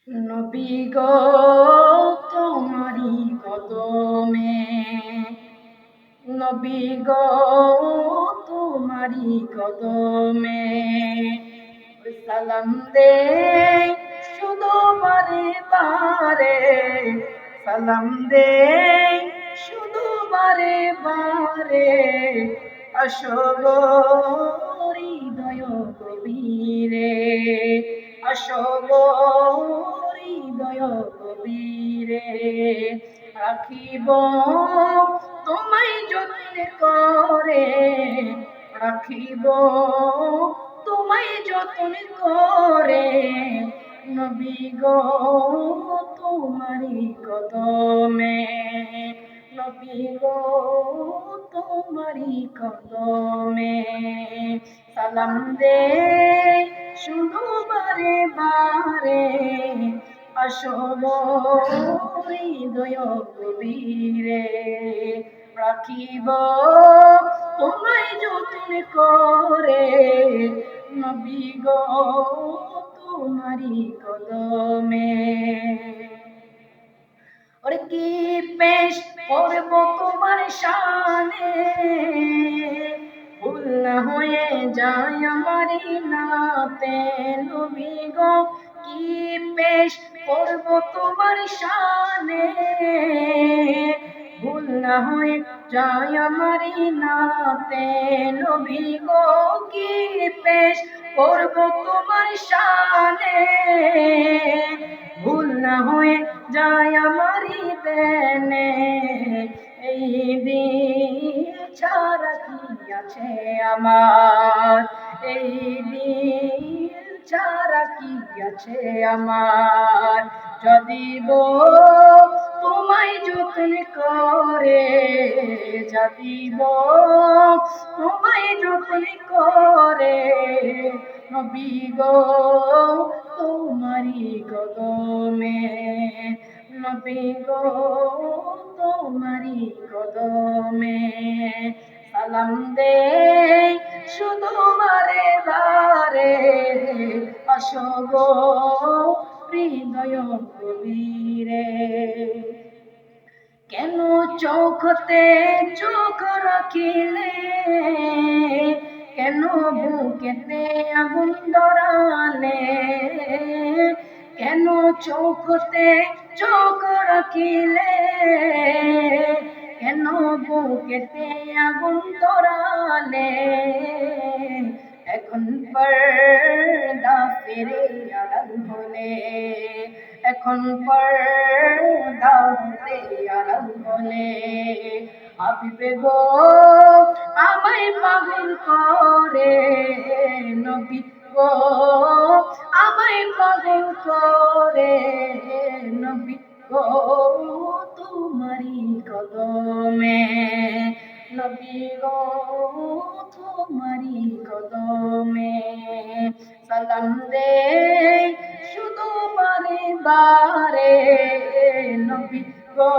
নবী গো তোমারি কদমে, নবী গো তোমারি কদমে সালাম দে শুধু বারে বারে, সালাম দে শুধু বারে বারে। আসো গো হৃদয় গভীরে, আসো গো হৃদয় গভীরে। রাখিব তোমায় যত্নে করে, রাখিব তোমায় যত্নে করে। নবী গো তোমারি কদমে, নবী গো তোমারি কদমে সালাম দে শুধু বারে বারে। আসো গো হৃদয় গভীরে, রাখিব তোমায় যত্ন করে। নবী গো তোমারি কদমে। ওরে কি পেশ করব তোমার শানে, ভুল না হয়ে যায় আমারি নাতে। নবী গো কি পেশ করব তোমার শানে, ভুল না হয়ে যায় আমারি নাতে। নবী গো কি পেশ করব তোমার শানে, ভুল না হয়ে যায় আমারি দেনে। এই দিন ছাড়া কি আছে আমার, এই দিন ছাড়া কি আছে আমার। যদি গো তোমায় যত্ন করে, যদি গো তোমায় যত্ন করে। নবী গো তোমারি কদমে, নবী গো তোমারি কদমে সালাম দে শুধু বারে বারে। আসো গো হৃদয় গভীরে। কেন চোখতে চোখ রাখিলে, কেন বুকেতে আগুন ধরালে। কেন চোখতে চোখ রাখিলে, কেন বুকেতে আগুন ধরালে। এখন পর্দা ফিরে আড়াল হলে, এখন পর্দা হতে আড়াল হলে। হাবিবে গো আমায় পাগল করে, নবী গো আমায় পাগল করে। নবী গো তোমারি কদমে, নবী গো তোমারি কদমে সালাম দে শুধু বারে বারে। নবী গো